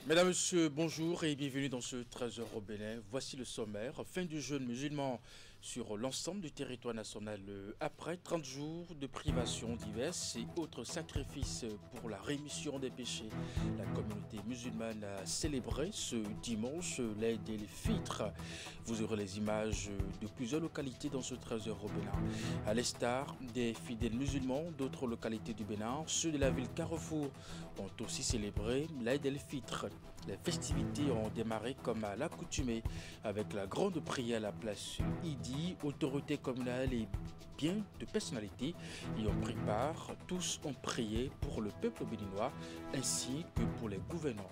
Mesdames, Messieurs, bonjour et bienvenue dans ce 13h au Bénin. Voici le sommaire. Fin du jeûne musulman sur l'ensemble du territoire national après 30 jours de privations diverses et autres sacrifices pour la rémission des péchés. La communauté musulmane a célébré ce dimanche l'Aïd el-Fitr. Vous aurez les images de plusieurs localités dans ce 13h au Bénin. À l'instar des fidèles musulmans d'autres localités du Bénin, ceux de la ville Carrefour ont aussi célébré l'Aïd el-Fitr. Les festivités ont démarré comme à l'accoutumée avec la grande prière à la place Idi. Autorités communales et bien de personnalités y ont pris part. Tous ont prié pour le peuple béninois ainsi que pour les gouvernants.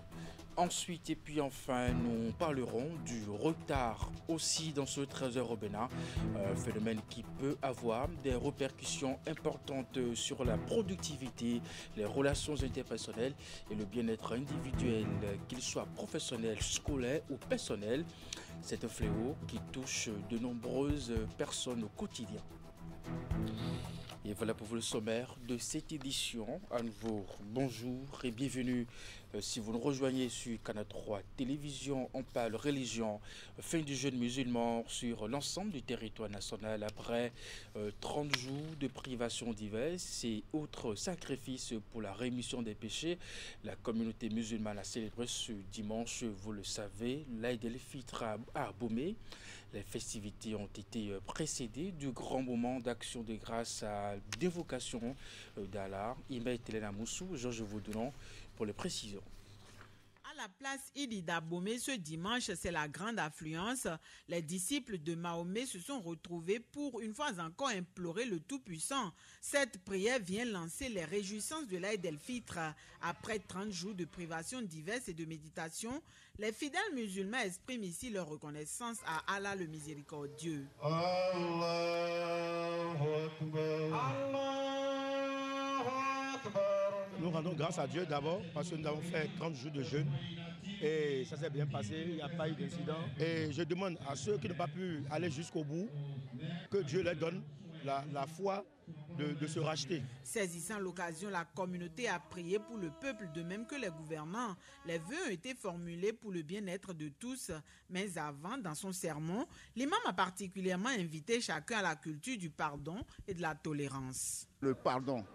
Ensuite et puis enfin, nous parlerons du retard aussi dans ce 13h au Bénin, un phénomène qui peut avoir des répercussions importantes sur la productivité, les relations interpersonnelles et le bien-être individuel, qu'il soit professionnel, scolaire ou personnel. C'est un fléau qui touche de nombreuses personnes au quotidien. Et voilà pour vous le sommaire de cette édition. À nouveau, bonjour et bienvenue. Si vous nous rejoignez sur Canal 3 Télévision, on parle religion, fin du jeûne musulman sur l'ensemble du territoire national après 30 jours de privations diverses et autres sacrifices pour la rémission des péchés. La communauté musulmane a célébré ce dimanche, vous le savez, l'Aïd el-Fitr à Abomey. Les festivités ont été précédées du grand moment d'action de grâce à d'évocation d'Allah. Imaï Telena Moussou, Georges Vaudounon pour les précisions. À la place Idi d'Abomey ce dimanche, c'est la grande affluence. Les disciples de Mahomet se sont retrouvés pour une fois encore implorer le Tout-Puissant. Cette prière vient lancer les réjouissances de l'Aïd el-Fitr. Après 30 jours de privations diverses et de méditation, les fidèles musulmans expriment ici leur reconnaissance à Allah le miséricordieux. Allahu Akbar. Allahu Akbar. Nous rendons grâce à Dieu d'abord parce que nous avons fait 30 jours de jeûne et ça s'est bien passé, il n'y a pas eu d'incident. Et je demande à ceux qui n'ont pas pu aller jusqu'au bout que Dieu leur donne la foi de se racheter. Saisissant l'occasion, la communauté a prié pour le peuple de même que les gouvernants. Les vœux ont été formulés pour le bien-être de tous. Mais avant, dans son sermon, l'imam a particulièrement invité chacun à la culture du pardon et de la tolérance. Le pardon,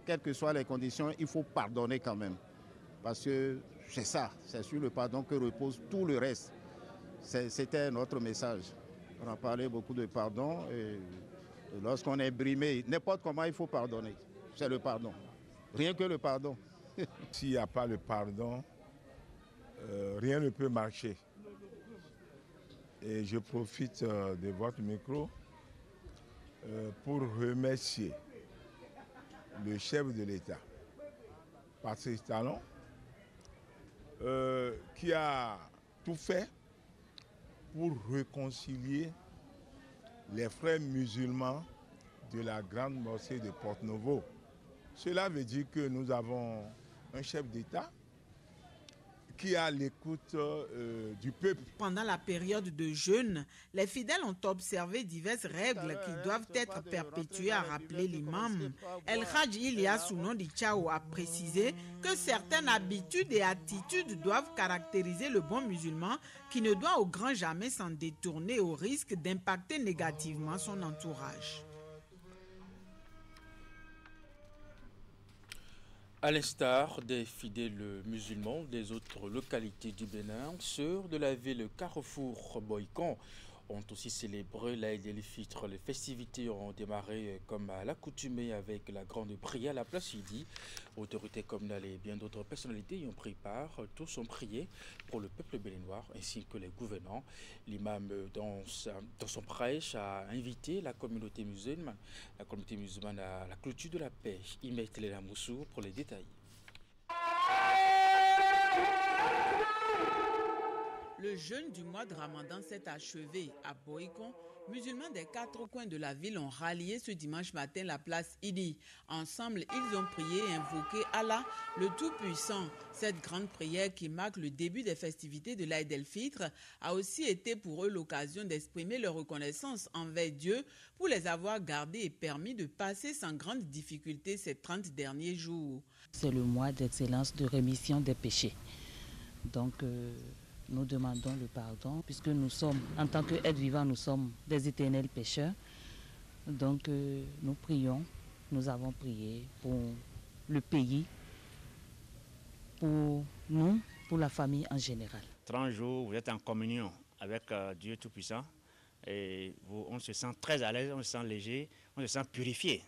quelles que soient les conditions, il faut pardonner quand même. Parce que c'est ça, c'est sur le pardon que repose tout le reste. C'était notre message. On a parlé beaucoup de pardon et lorsqu'on est brimé, n'importe comment il faut pardonner. C'est le pardon. Rien que le pardon. S'il n'y a pas le pardon, rien ne peut marcher. Et je profite de votre micro pour remercier le chef de l'État, Patrice Talon, qui a tout fait pour réconcilier les frères musulmans de la grande mosquée de Porte-Novo. Cela veut dire que nous avons un chef d'État qui a l'écoute du peuple. Pendant la période de jeûne, les fidèles ont observé diverses règles qui doivent être perpétuées, a rappelé l'imam. El Hadj Ilia Sounondi Tchao a précisé que certaines habitudes et attitudes doivent caractériser le bon musulman qui ne doit au grand jamais s'en détourner au risque d'impacter négativement son entourage. À l'instar des fidèles musulmans des autres localités du Bénin, ceux de la ville Carrefour-Boycon ont aussi célébré l'Aïd el-Fitr. Les festivités ont démarré comme à l'accoutumée avec la grande prière à la place Idi. Autorités communales et bien d'autres personnalités y ont pris part. Tous ont prié pour le peuple béninois ainsi que les gouvernants. L'imam, dans son prêche, a invité la communauté musulmane à la clôture de la paix. Imaï Telena Moussou pour les détails. Le jeûne du mois de Ramadan s'est achevé à Boïkon. Musulmans des 4 coins de la ville ont rallié ce dimanche matin la place Idi. Ensemble, ils ont prié et invoqué Allah, le Tout-Puissant. Cette grande prière qui marque le début des festivités de l'Aïd el-Fitr a aussi été pour eux l'occasion d'exprimer leur reconnaissance envers Dieu pour les avoir gardés et permis de passer sans grande difficulté ces 30 derniers jours. C'est le mois d'excellence de rémission des péchés. Donc, nous demandons le pardon, puisque nous sommes, en tant qu'êtres vivants, nous sommes des éternels pécheurs. Donc nous prions, nous avons prié pour le pays, pour nous, pour la famille en général. 30 jours, vous êtes en communion avec Dieu Tout-Puissant et on se sent très à l'aise, on se sent léger, on se sent purifié.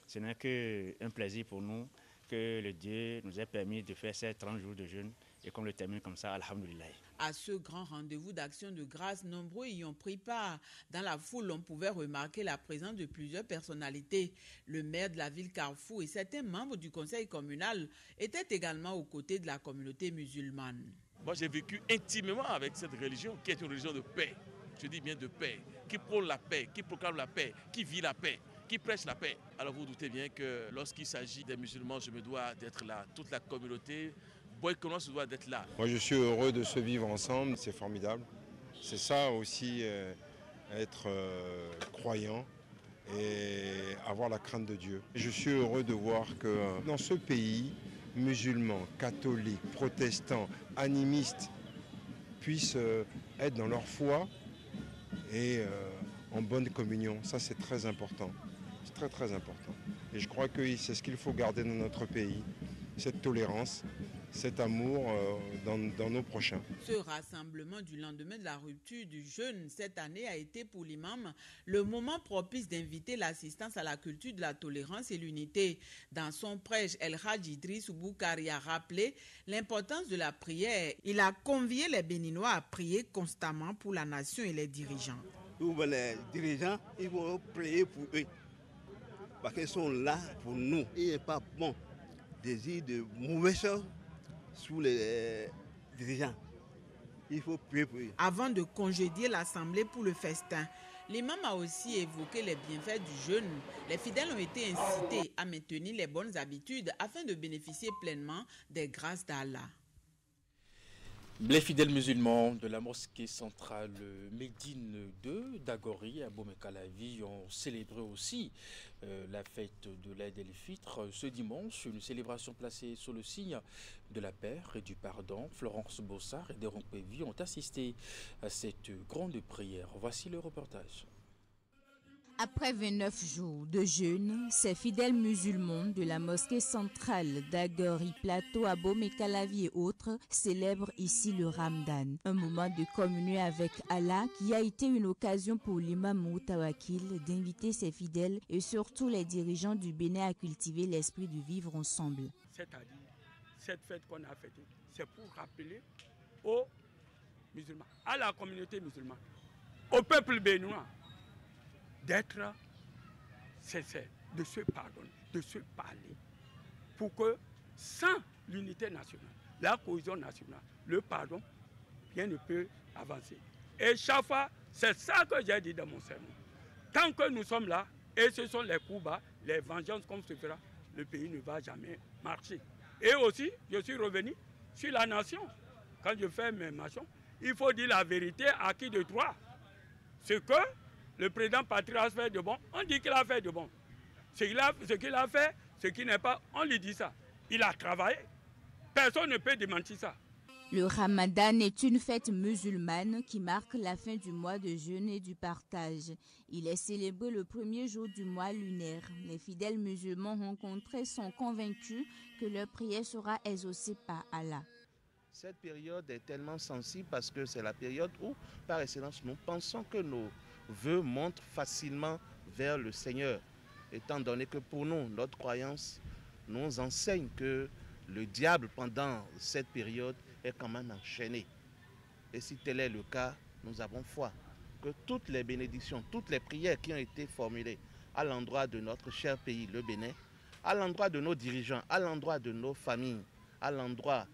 Ce n'est qu'un plaisir pour nous que le Dieu nous ait permis de faire ces 30 jours de jeûne et qu'on le termine comme ça, alhamdoulilah. À ce grand rendez-vous d'action de grâce, nombreux y ont pris part. Dans la foule, on pouvait remarquer la présence de plusieurs personnalités. Le maire de la ville Carrefour et certains membres du conseil communal étaient également aux côtés de la communauté musulmane. Moi, j'ai vécu intimement avec cette religion qui est une religion de paix. Je dis bien de paix, qui prône la paix, qui proclame la paix, qui vit la paix, qui prêche la paix. Alors vous doutez bien que lorsqu'il s'agit des musulmans, je me dois d'être là. Toute la communauté Boïkonois se doit d'être là. Moi, je suis heureux de se vivre ensemble, c'est formidable. C'est ça aussi, être croyant et avoir la crainte de Dieu. Je suis heureux de voir que dans ce pays, musulmans, catholiques, protestants, animistes puissent être dans leur foi et en bonne communion. Ça, c'est très important. C'est très, très important. Et je crois que c'est ce qu'il faut garder dans notre pays, cette tolérance, cet amour dans nos prochains. Ce rassemblement du lendemain de la rupture du jeûne cette année a été pour l'imam le moment propice d'inviter l'assistance à la culture de la tolérance et l'unité. Dans son prêche, El Hadj Idriss Boukari a rappelé l'importance de la prière. Il a convié les Béninois à prier constamment pour la nation et les dirigeants. Les dirigeants, ils vont prier pour eux. Parce qu'ils sont là pour nous. Il n'est pas bon de dire de mauvaises choses sous les dirigeants. Il faut prier pour eux. Avant de congédier l'Assemblée pour le festin, l'imam a aussi évoqué les bienfaits du jeûne. Les fidèles ont été incités à maintenir les bonnes habitudes afin de bénéficier pleinement des grâces d'Allah. Les fidèles musulmans de la mosquée centrale Médine 2 d'Agori à Bomekalavi ont célébré aussi la fête de l'Aïd el-Fitr ce dimanche, une célébration placée sous le signe de la paix et du pardon. Florence Bossard et Deron Pévi ont assisté à cette grande prière. Voici le reportage. Après 29 jours de jeûne, ces fidèles musulmans de la mosquée centrale d'Agori, Plateau, Abomey-Calavi et autres célèbrent ici le Ramadan, un moment de communion avec Allah qui a été une occasion pour l'imam Moutawakil d'inviter ses fidèles et surtout les dirigeants du Bénin à cultiver l'esprit de vivre ensemble. C'est-à-dire, cette fête qu'on a fêtée, c'est pour rappeler aux musulmans, à la communauté musulmane, au peuple béninois, d'être sincère, de se pardonner, de se parler, pour que sans l'unité nationale, la cohésion nationale, le pardon, rien ne peut avancer. Et chaque fois, c'est ça que j'ai dit dans mon sermon. Tant que nous sommes là, et ce sont les coups bas, les vengeances comme se fera, le pays ne va jamais marcher. Et aussi, je suis revenu sur la nation. Quand je fais mes machins, il faut dire la vérité à qui de droit. Ce que le président Patrice fait de bon, on dit qu'il a fait de bon. Ce qu'il a fait, ce qui n'est pas, on lui dit ça. Il a travaillé. Personne ne peut démentir ça. Le Ramadan est une fête musulmane qui marque la fin du mois de jeûne et du partage. Il est célébré le premier jour du mois lunaire. Les fidèles musulmans rencontrés sont convaincus que leur prière sera exaucée par Allah. Cette période est tellement sensible parce que c'est la période où, par excellence, nous pensons que nos vœux montent facilement vers le Seigneur, étant donné que pour nous, notre croyance nous enseigne que le diable, pendant cette période, est quand même enchaîné. Et si tel est le cas, nous avons foi que toutes les bénédictions, toutes les prières qui ont été formulées à l'endroit de notre cher pays, le Bénin, à l'endroit de nos dirigeants, à l'endroit de nos familles, à l'endroit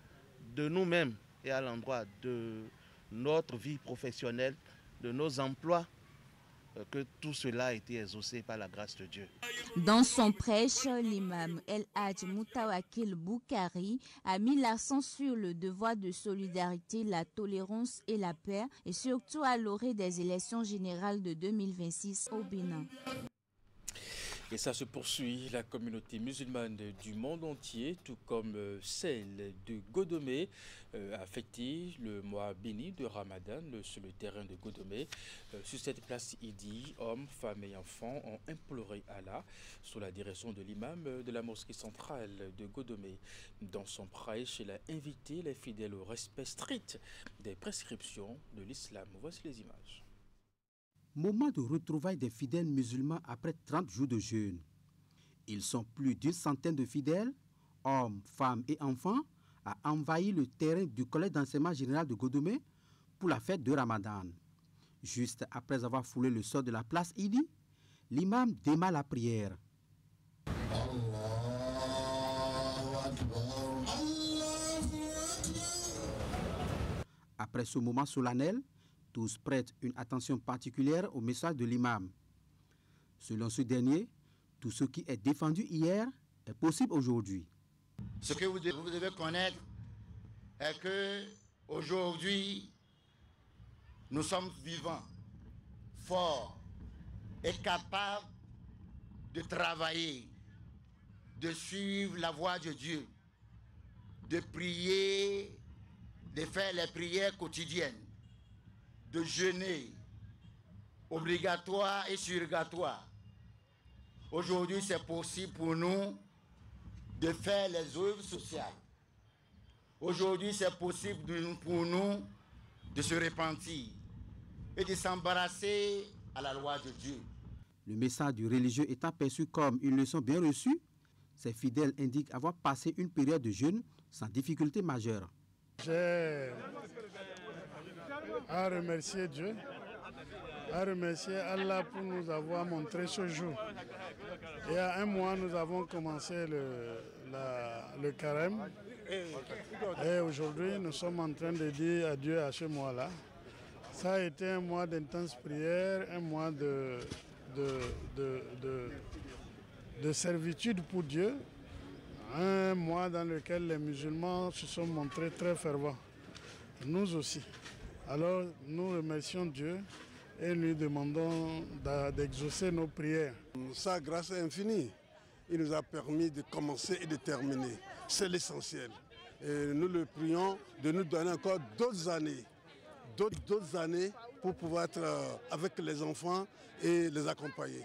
de nous-mêmes et à l'endroit de notre vie professionnelle, de nos emplois, que tout cela a été exaucé par la grâce de Dieu. Dans son prêche, l'imam El Hadj Moutawakil Boukari a mis l'accent sur le devoir de solidarité, la tolérance et la paix, et surtout à l'orée des élections générales de 2026 au Bénin. Et ça se poursuit, la communauté musulmane du monde entier, tout comme celle de Godomé, a fêté le mois béni de Ramadan sur le terrain de Godomé. Sur cette place Idi, hommes, femmes et enfants ont imploré Allah sous la direction de l'imam de la mosquée centrale de Godomé. Dans son prêche, il a invité les fidèles au respect strict des prescriptions de l'islam. Voici les images. Moment de retrouvailles des fidèles musulmans après 30 jours de jeûne. Ils sont plus d'une centaine de fidèles, hommes, femmes et enfants, à envahir le terrain du collège d'enseignement général de Godomé pour la fête de Ramadan. Juste après avoir foulé le sol de la place Idi, l'imam démarre la prière. Après ce moment solennel, tous prêtent une attention particulière au message de l'imam. Selon ce dernier, tout ce qui est défendu hier est possible aujourd'hui. Ce que vous devez connaître est que aujourd'hui, nous sommes vivants, forts et capables de travailler, de suivre la voie de Dieu, de prier, de faire les prières quotidiennes, de jeûner, obligatoire et surrogatoire. Aujourd'hui, c'est possible pour nous de faire les œuvres sociales. Aujourd'hui, c'est possible pour nous de se repentir et de s'embarrasser à la loi de Dieu. Le message du religieux étant perçu comme une leçon bien reçue, ces fidèles indiquent avoir passé une période de jeûne sans difficulté majeure. J'ai à remercier Dieu, à remercier Allah pour nous avoir montré ce jour. Il y a un mois, nous avons commencé le carême. Et aujourd'hui, nous sommes en train de dire adieu à ce mois-là. Ça a été un mois d'intense prière, un mois de servitude pour Dieu, un mois dans lequel les musulmans se sont montrés très fervents. Nous aussi. Alors nous remercions Dieu et lui demandons d'exaucer nos prières. Sa grâce est infinie. Il nous a permis de commencer et de terminer. C'est l'essentiel. Et nous le prions de nous donner encore d'autres années pour pouvoir être avec les enfants et les accompagner.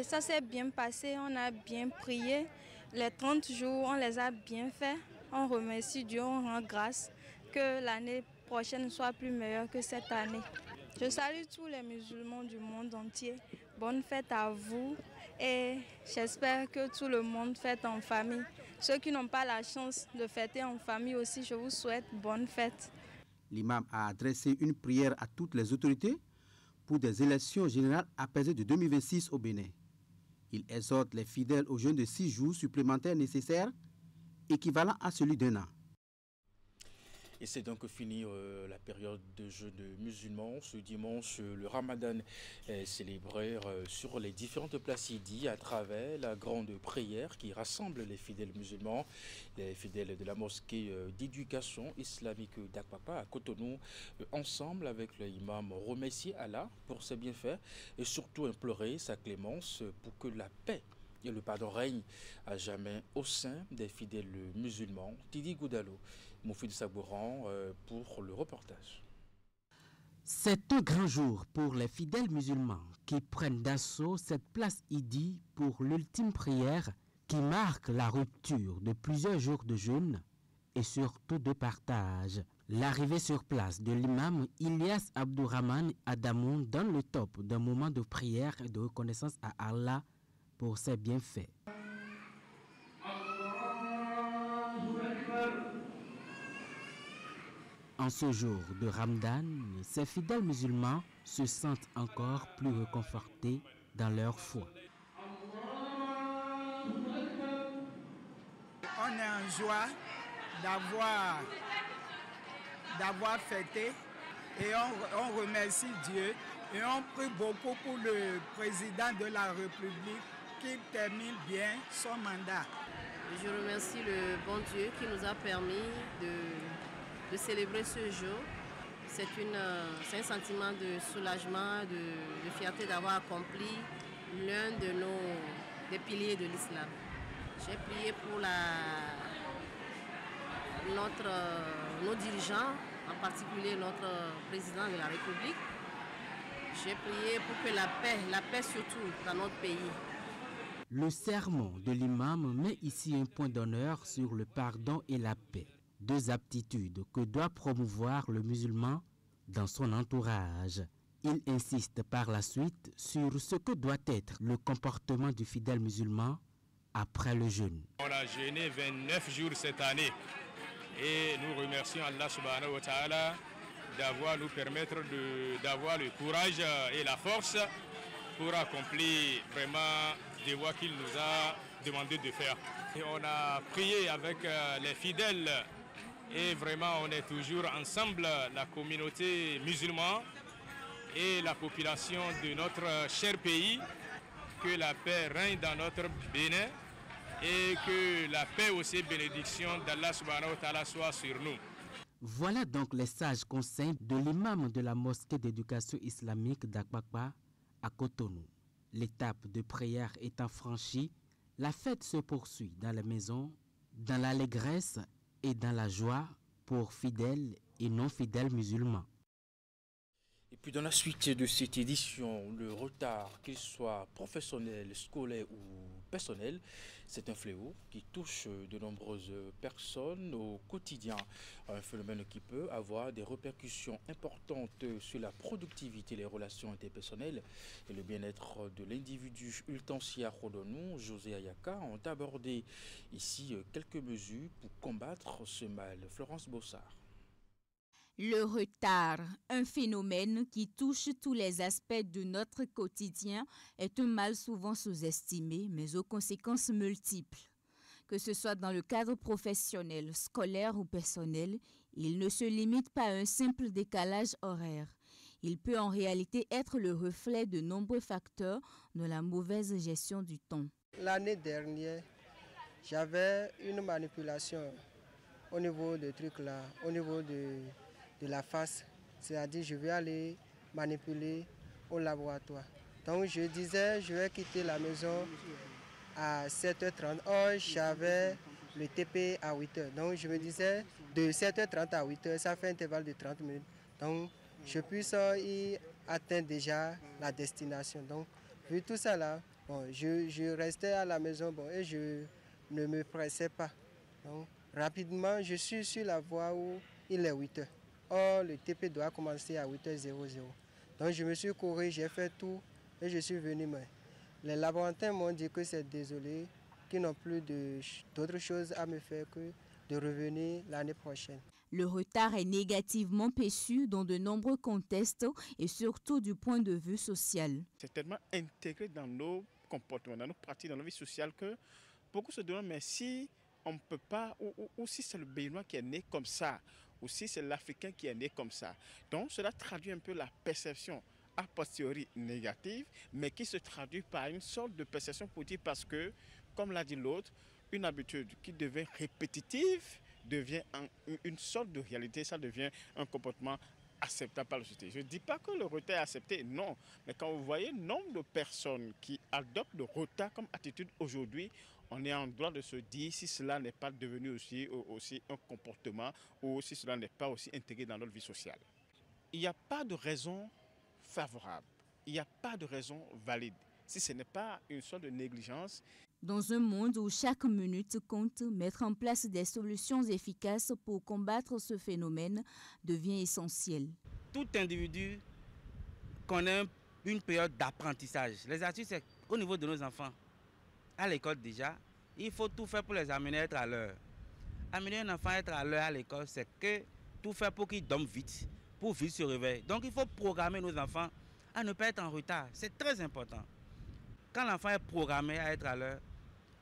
Ça s'est bien passé, on a bien prié. Les 30 jours, on les a bien faits. On remercie Dieu, on rend grâce que l'année prochaine soit plus meilleure que cette année. Je salue tous les musulmans du monde entier. Bonne fête à vous et j'espère que tout le monde fête en famille. Ceux qui n'ont pas la chance de fêter en famille aussi, je vous souhaite bonne fête. L'imam a adressé une prière à toutes les autorités pour des élections générales apaisées de 2026 au Bénin. Il exhorte les fidèles au jeûne de 6 jours supplémentaires nécessaires, équivalent à celui d'1 an. Et c'est donc fini la période de jeûne musulman. Ce dimanche, le Ramadan est célébré sur les différentes places Idi à travers la grande prière qui rassemble les fidèles musulmans, les fidèles de la mosquée d'éducation islamique d'Akpapa à Cotonou, ensemble avec l'imam, remercier Allah pour ses bienfaits et surtout implorer sa clémence pour que la paix et le pardon règnent à jamais au sein des fidèles musulmans. Tidi Goudalo, Moufid Sabouran pour le reportage. C'est un grand jour pour les fidèles musulmans qui prennent d'assaut cette place Idi pour l'ultime prière qui marque la rupture de plusieurs jours de jeûne et surtout de partage. L'arrivée sur place de l'imam Ilyas Abdourahman Adamou donne le top d'un moment de prière et de reconnaissance à Allah pour ses bienfaits. En ce jour de Ramadan, ces fidèles musulmans se sentent encore plus réconfortés dans leur foi. On est en joie d'avoir fêté et on remercie Dieu et on prie beaucoup pour le président de la République qui termine bien son mandat. Je remercie le bon Dieu qui nous a permis de célébrer ce jour. C'est un sentiment de soulagement, de fierté d'avoir accompli l'un des piliers de l'islam. J'ai prié pour nos dirigeants, en particulier notre président de la République. J'ai prié pour que la paix surtout dans notre pays. Le sermon de l'imam met ici un point d'honneur sur le pardon et la paix, deux aptitudes que doit promouvoir le musulman dans son entourage. Il insiste par la suite sur ce que doit être le comportement du fidèle musulman après le jeûne. On a jeûné 29 jours cette année et nous remercions Allah subhanahu wa ta'ala d'avoir nous permettre d'avoir le courage et la force pour accomplir vraiment des voies qu'il nous a demandé de faire. Et on a prié avec les fidèles et vraiment on est toujours ensemble, la communauté musulmane et la population de notre cher pays, que la paix règne dans notre Bénin et que la paix aussi et bénédiction d'Allah subhanahu wa ta'ala soit sur nous. Voilà donc les sages conseils de l'imam de la mosquée d'éducation islamique d'Akbakba à Cotonou. L'étape de prière étant franchie, la fête se poursuit dans les maisons, dans l'allégresse et dans la joie pour fidèles et non fidèles musulmans. Et puis dans la suite de cette édition, le retard, qu'il soit professionnel, scolaire ou personnel, c'est un fléau qui touche de nombreuses personnes au quotidien. Un phénomène qui peut avoir des répercussions importantes sur la productivité, les relations interpersonnelles et le bien-être de l'individu. Ultansia Rodonou, José Ayaka ont abordé ici quelques mesures pour combattre ce mal. Florence Bossard. Le retard, un phénomène qui touche tous les aspects de notre quotidien, est un mal souvent sous-estimé, mais aux conséquences multiples. Que ce soit dans le cadre professionnel, scolaire ou personnel, il ne se limite pas à un simple décalage horaire. Il peut en réalité être le reflet de nombreux facteurs de la mauvaise gestion du temps. L'année dernière, j'avais une manipulation au niveau de trucs là, au niveau de la face, c'est-à-dire je vais aller manipuler au laboratoire. Donc je disais, je vais quitter la maison à 7h30. Or, j'avais le TP à 8h. Donc je me disais, de 7h30 à 8h, ça fait un intervalle de 30 minutes. Donc je puisse y atteindre déjà la destination. Donc vu tout ça là, bon, je restais à la maison et je ne me pressais pas. Donc rapidement, je suis sur la voie où il est 8h. Or, le TP doit commencer à 8h00. Donc, je me suis couru, j'ai fait tout et je suis venu. Mais les laborantins m'ont dit que c'est désolé, qu'ils n'ont plus d'autres choses à me faire que de revenir l'année prochaine. Le retard est négativement perçu dans de nombreux contextes et surtout du point de vue social. C'est tellement intégré dans nos comportements, dans nos pratiques, dans nos vies sociales que beaucoup se demandent, mais si on ne peut pas, ou si c'est le Béninois qui est né comme ça, ou si c'est l'Africain qui est né comme ça. Donc cela traduit un peu la perception a posteriori négative, mais qui se traduit par une sorte de perception positive parce que, comme l'a dit l'autre, une habitude qui devient répétitive devient une sorte de réalité, ça devient un comportement acceptable par la société. Je ne dis pas que le retard est accepté, non. Mais quand vous voyez le nombre de personnes qui adoptent le retard comme attitude aujourd'hui, on est en droit de se dire si cela n'est pas devenu aussi un comportement ou si cela n'est pas aussi intégré dans notre vie sociale. Il n'y a pas de raison favorable, il n'y a pas de raison valide. Si ce n'est pas une sorte de négligence. Dans un monde où chaque minute compte, mettre en place des solutions efficaces pour combattre ce phénomène devient essentiel. Tout individu connaît une période d'apprentissage. Les astuces, c'est au niveau de nos enfants. À l'école déjà, il faut tout faire pour les amener à être à l'heure. Amener un enfant à être à l'heure à l'école, c'est que tout faire pour qu'il dorme vite, pour vite se réveiller. Donc il faut programmer nos enfants à ne pas être en retard. C'est très important. Quand l'enfant est programmé à être à l'heure,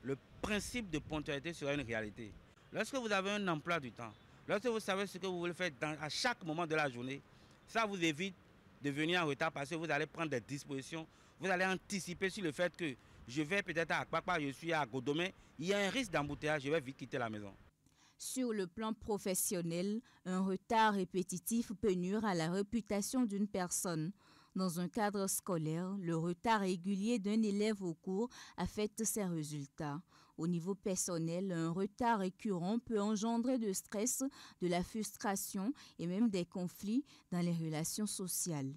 le principe de ponctualité sera une réalité. Lorsque vous avez un emploi du temps, lorsque vous savez ce que vous voulez faire à chaque moment de la journée, Ça vous évite de venir en retard parce que vous allez prendre des dispositions. Vous allez anticiper sur le fait que je vais peut-être à Akpakpa, je suis à Godomé, il y a un risque d'embouteillage, je vais vite quitter la maison. Sur le plan professionnel, un retard répétitif peut nuire à la réputation d'une personne. Dans un cadre scolaire, le retard régulier d'un élève au cours affecte ses résultats. Au niveau personnel, un retard récurrent peut engendrer du stress, de la frustration et même des conflits dans les relations sociales.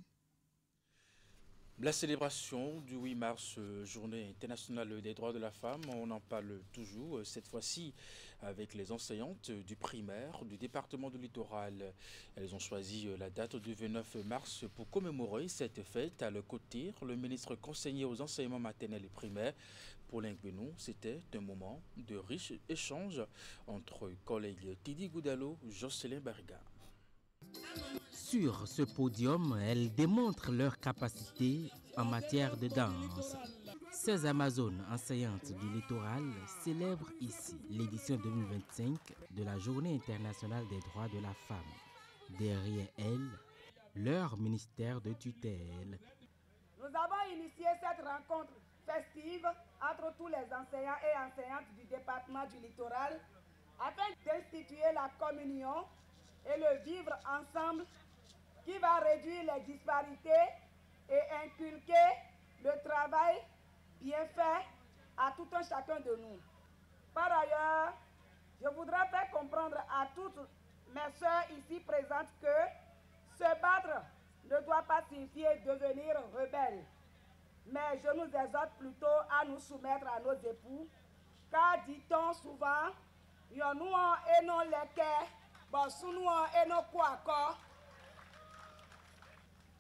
La célébration du 8 mars, journée internationale des droits de la femme, on en parle toujours, cette fois-ci avec les enseignantes du primaire du département du Littoral. Elles ont choisi la date du 29 mars pour commémorer cette fête. À leur côté, le ministre conseiller aux enseignements maternels et primaires, Paulin Gbenou, c'était un moment de riche échange entre collègues Tidi Goudalo, Jocelyn Barriga. Sur ce podium, elles démontrent leur capacité en matière de danse. Ces Amazones enseignantes du littoral célèbrent ici l'édition 2025 de la Journée internationale des droits de la femme. Derrière elles, leur ministère de tutelle. Nous avons initié cette rencontre festive entre tous les enseignants et enseignantes du département du littoral afin d'instituer la communion et le vivre ensemble qui va réduire les disparités et inculquer le travail bien fait à tout un chacun de nous. Par ailleurs, je voudrais faire comprendre à toutes mes sœurs ici présentes que se battre ne doit pas signifier devenir rebelle. Mais je nous exhorte plutôt à nous soumettre à nos époux, car dit-on souvent, nous et non les bon, sous nous et non quoi encore.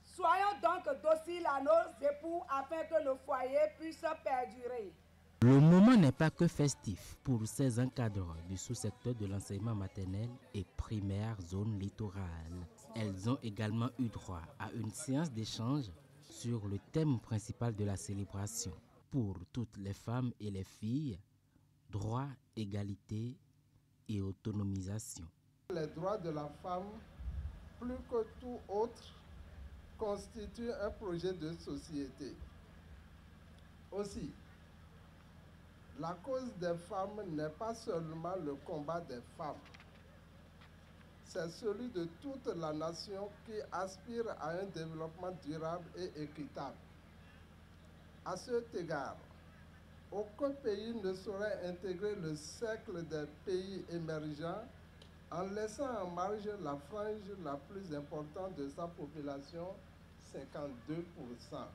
Soyons donc dociles à nos époux afin que le foyer puisse perdurer. Le moment n'est pas que festif pour ces encadreurs du sous-secteur de l'enseignement maternel et primaire zone littorale. Elles ont également eu droit à une séance d'échange sur le thème principal de la célébration. Pour toutes les femmes et les filles, droit, égalité et autonomisation. Les droits de la femme, plus que tout autre, constituent un projet de société. Aussi, la cause des femmes n'est pas seulement le combat des femmes, c'est celui de toute la nation qui aspire à un développement durable et équitable. À cet égard, aucun pays ne saurait intégrer le cercle des pays émergents en laissant en marge la frange la plus importante de sa population, 52%.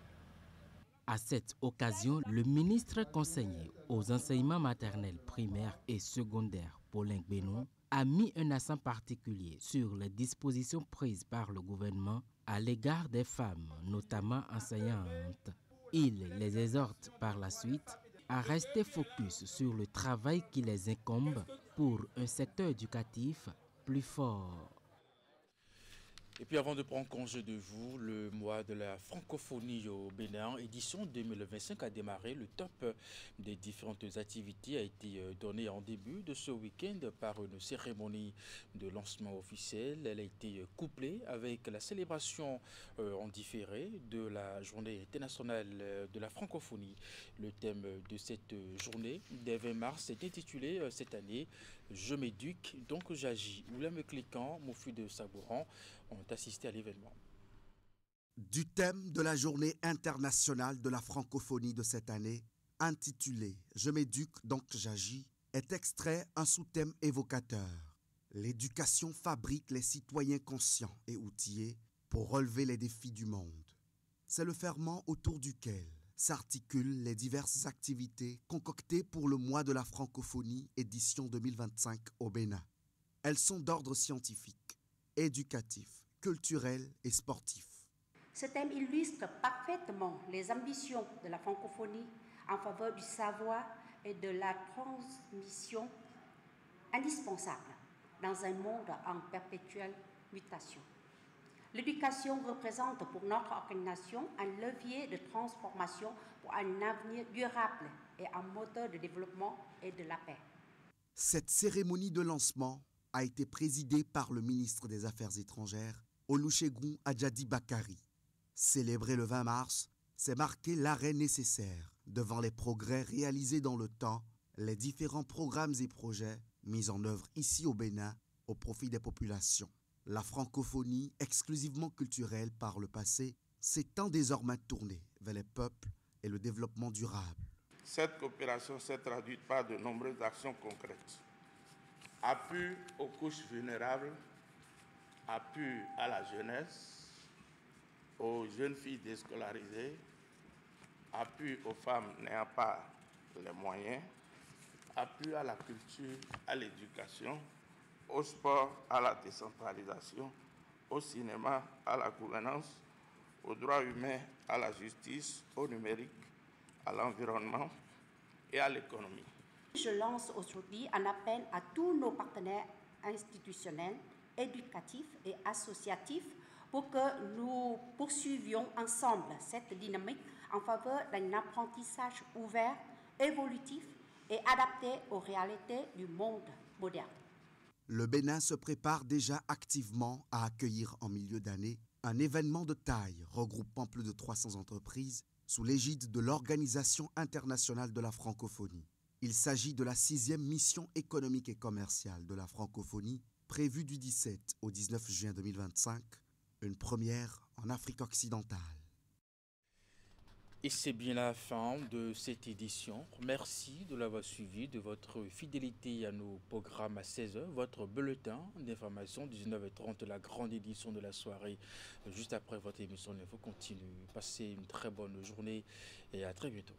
À cette occasion, le ministre conseiller aux enseignements maternels, primaires et secondaires, Paulin Gbenou, a mis un accent particulier sur les dispositions prises par le gouvernement à l'égard des femmes, notamment enseignantes. Il les exhorte par la suite à rester focus sur le travail qui les incombe pour un secteur éducatif plus fort. Et puis avant de prendre congé de vous, le mois de la francophonie au Bénin, édition 2025 a démarré. Le top des différentes activités a été donné en début de ce week-end par une cérémonie de lancement officiel. Elle a été couplée avec la célébration en différé de la journée internationale de la francophonie. Le thème de cette journée des 20 mars est intitulé cette année « Je m'éduque, donc j'agis ». Oulem Cliquant, Moufi de Sabouran ont assisté à l'événement. Du thème de la journée internationale de la francophonie de cette année, intitulé « Je m'éduque, donc j'agis », est extrait un sous-thème évocateur. L'éducation fabrique les citoyens conscients et outillés pour relever les défis du monde. C'est le ferment autour duquel s'articulent les diverses activités concoctées pour le mois de la francophonie édition 2025 au Bénin. Elles sont d'ordre scientifique, éducatif, culturel et sportif. Ce thème illustre parfaitement les ambitions de la francophonie en faveur du savoir et de la transmission indispensable dans un monde en perpétuelle mutation. L'éducation représente pour notre organisation un levier de transformation pour un avenir durable et un moteur de développement et de la paix. Cette cérémonie de lancement a été présidée par le ministre des Affaires étrangères, Olusegun Adjadi Bakari. Célébrer le 20 mars, c'est marquer l'arrêt nécessaire devant les progrès réalisés dans le temps, les différents programmes et projets mis en œuvre ici au Bénin au profit des populations. La francophonie, exclusivement culturelle par le passé, s'étend désormais tournée vers les peuples et le développement durable. Cette coopération s'est traduite par de nombreuses actions concrètes. Appui aux couches vulnérables, appui à la jeunesse, aux jeunes filles déscolarisées, appui aux femmes n'ayant pas les moyens, appui à la culture, à l'éducation, au sport, à la décentralisation, au cinéma, à la gouvernance, aux droits humains, à la justice, au numérique, à l'environnement et à l'économie. Je lance aujourd'hui un appel à tous nos partenaires institutionnels, éducatifs et associatifs pour que nous poursuivions ensemble cette dynamique en faveur d'un apprentissage ouvert, évolutif et adapté aux réalités du monde moderne. Le Bénin se prépare déjà activement à accueillir en milieu d'année un événement de taille regroupant plus de 300 entreprises sous l'égide de l'Organisation internationale de la francophonie. Il s'agit de la 6e mission économique et commerciale de la francophonie prévue du 17 au 19 juin 2025, une première en Afrique occidentale. Et c'est bien la fin de cette édition. Merci de l'avoir suivi, de votre fidélité à nos programmes à 16h, votre bulletin d'information 19h30, la grande édition de la soirée. Juste après votre émission, il faut continuer. Passez une très bonne journée et à très bientôt.